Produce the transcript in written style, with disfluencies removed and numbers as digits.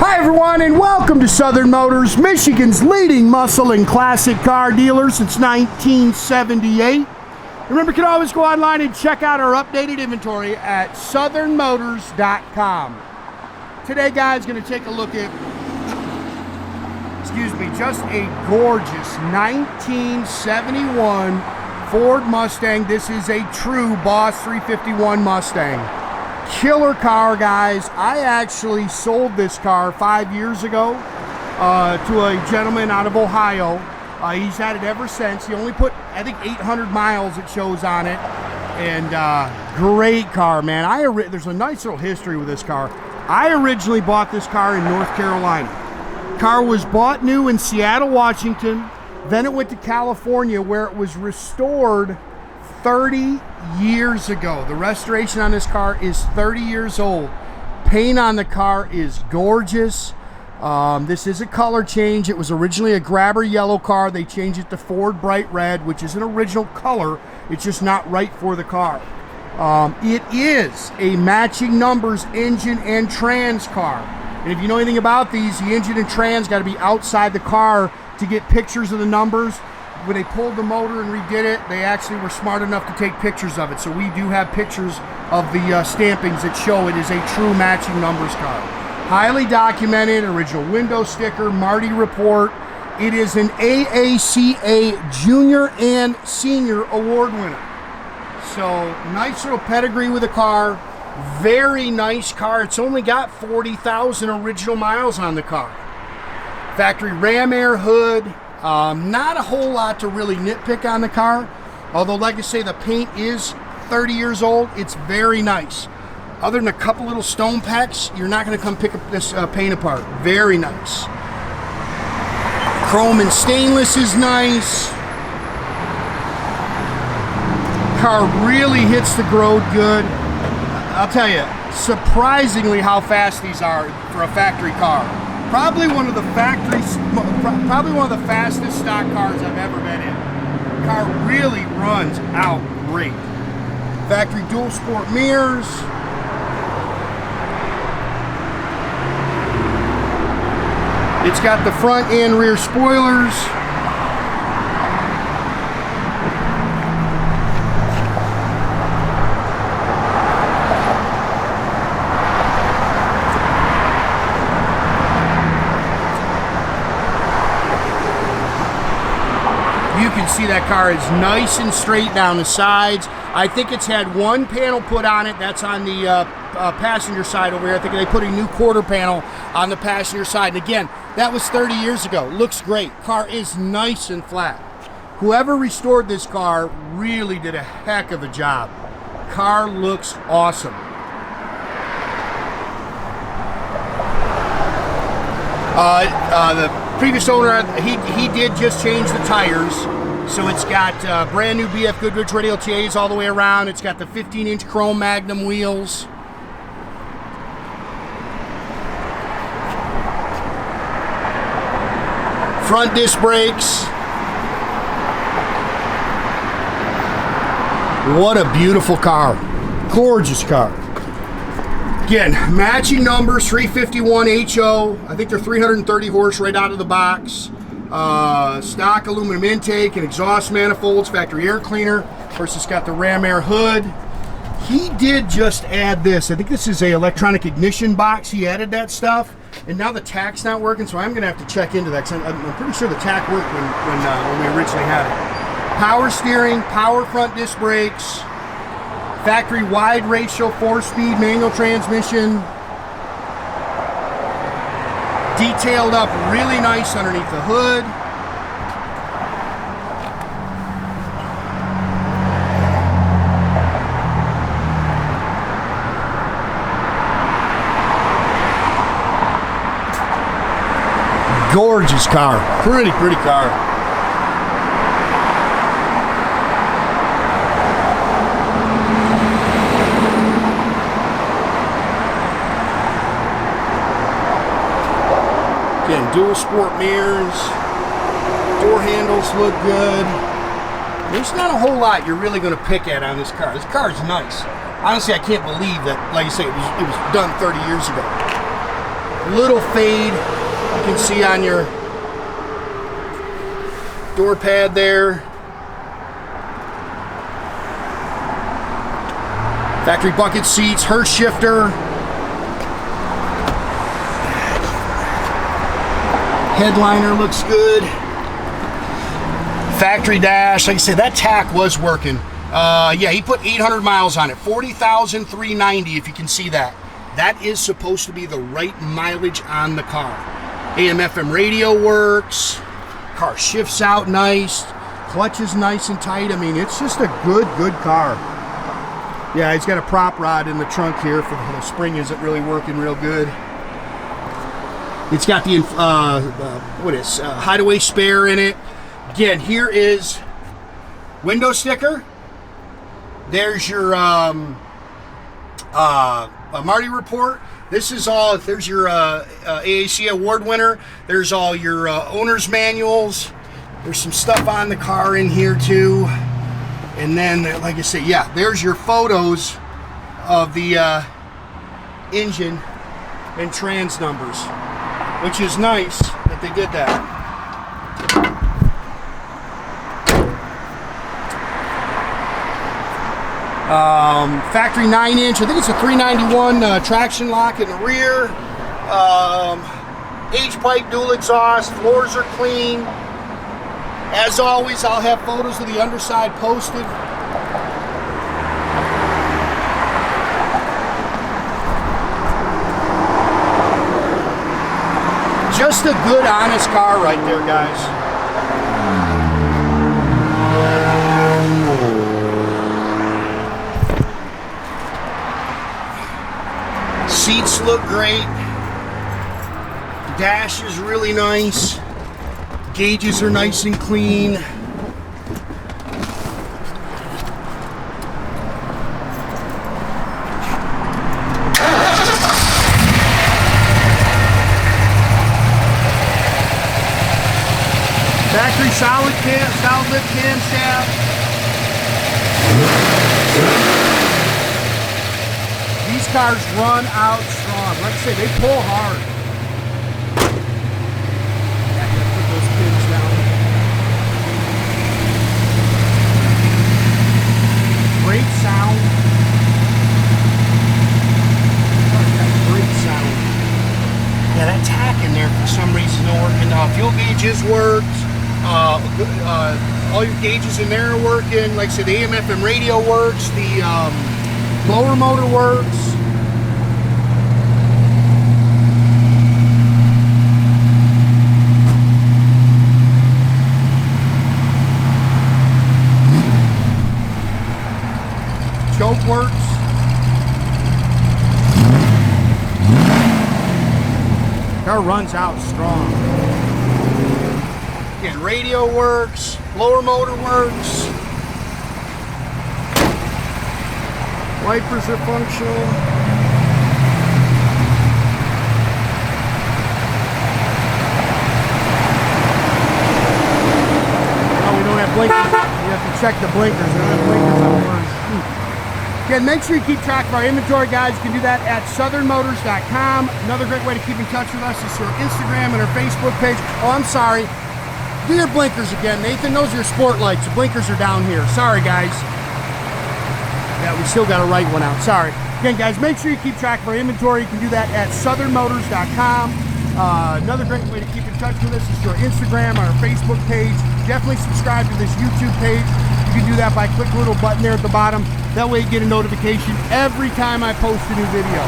Hi everyone, and welcome to Southern Motors, Michigan's leading muscle and classic car dealer since 1978. Remember, you can always go online and check out our updated inventory at southernmotors.com. Today, guys, going to take a look at, just a gorgeous 1971 Ford Mustang. This is a true Boss 351 Mustang. Killer car, guys. I actually sold this car 5 years ago to a gentleman out of Ohio. He's had it ever since. He only put, I think, 800 miles it shows on it. And great car, man. There's a nice little history with this car. I originally bought this car in North Carolina. Car was bought new in Seattle, Washington. Then it went to California, where it was restored 30 years ago. The restoration on this car is 30 years old. Paint on the car is gorgeous. This is a color change. It was originally a grabber yellow car. They changed it to Ford Bright Red, which is an original color. It's just not right for the car. It is a matching numbers engine and trans car. And if you know anything about these, the engine and trans got to be outside the car to get pictures of the numbers. When they pulled the motor and redid it, they actually were smart enough to take pictures of it. So we do have pictures of the stampings that show it is a true matching numbers car. Highly documented, original window sticker, Marti Report. It is an AACA Junior and Senior Award winner. So nice little pedigree with the car. Very nice car. It's only got 40,000 original miles on the car. Factory ram air hood. Not a whole lot to really nitpick on the car, although, like I say, the paint is 30 years old. It's very nice. Other than a couple little stone pecks, you're not going to come pick up this paint apart. Very nice. Chrome and stainless is nice. Car really hits the road good. I'll tell you, surprisingly how fast these are for a factory car. Probably one of the fastest stock cars I've ever been in. The car really runs out great. Factory dual sport mirrors. It's got the front and rear spoilers. You can see that car is nice and straight down the sides. I think it's had one panel put on it. That's on the passenger side over here. I think they put a new quarter panel on the passenger side. And again, that was 30 years ago. Looks great. Car is nice and flat. Whoever restored this car really did a heck of a job. Car looks awesome. The previous owner, he did just change the tires. So it's got brand new BF Goodrich radial TAs all the way around. It's got the 15-inch chrome Magnum wheels. Front disc brakes. What a beautiful car. Gorgeous car. Again, matching numbers, 351 HO. I think they're 330 horse right out of the box. Stock aluminum intake and exhaust manifolds, factory air cleaner. Of course, it's got the ram air hood. He did just add this. I think this is a electronic ignition box. He added that stuff, and now the tach's not working, so I'm going to have to check into that, because I'm pretty sure the tach worked when we originally had it. Power steering, power front disc brakes, factory wide ratio 4-speed manual transmission. Detailed up really nice underneath the hood. Gorgeous car. Pretty car. Again, dual sport mirrors, door handles look good. There's not a whole lot you're really going to pick at on this car. This car is nice. Honestly, I can't believe that, like I say, it was done 30 years ago. Little fade you can see on your door pad there. Factory bucket seats, Hurst shifter. Headliner looks good. Factory dash, like I said, that tach was working. Yeah, he put 800 miles on it, 40,390 if you can see that. That is supposed to be the right mileage on the car. AM FM radio works, car shifts out nice, clutch is nice and tight. I mean, it's just a good car. Yeah, he's got a prop rod in the trunk here for the spring isn't really working real good. It's got the hideaway spare in it. Again, here is window sticker. There's your Marti Report. This is all. There's your AACA award winner. There's all your owner's manuals. There's some stuff on the car in here too. And then, like I said, yeah, there's your photos of the engine and trans numbers, which is nice that they did that. Factory 9-inch, I think it's a 391 traction lock in the rear. H-pipe dual exhaust, floors are clean. As always, I'll have photos of the underside posted. Just a good, honest car right there, guys. Seats look great. Dash is really nice. Gauges are nice and clean. Factory solid lip camshaft. These cars run out strong. Like I say, they pull hard. Great sound. Great sound. Yeah, that tach in there for some reason isn't working. Fuel gauges worked. All your gauges in there are working. Like I said, the AM FM radio works. The blower motor works. Choke works. Car runs out strong. Again, radio works, blower motor works. Wipers are functional. Oh, we don't have blinkers. You have to check the blinkers. We don't have blinkers on the Hurst. Again, make sure you keep track of our inventory, guys. You can do that at southernmotors.com. Another great way to keep in touch with us is through our Instagram and our Facebook page. Oh, I'm sorry. Do your blinkers again, Nathan. Those are your sport lights. The blinkers are down here. Sorry, guys. Yeah, we still got to write one out. Sorry. Again, guys, make sure you keep track of our inventory. You can do that at southernmotors.com. Another great way to keep in touch with us is through our Instagram, our Facebook page. Definitely subscribe to this YouTube page. You can do that by clicking the little button there at the bottom. That way you get a notification every time I post a new video.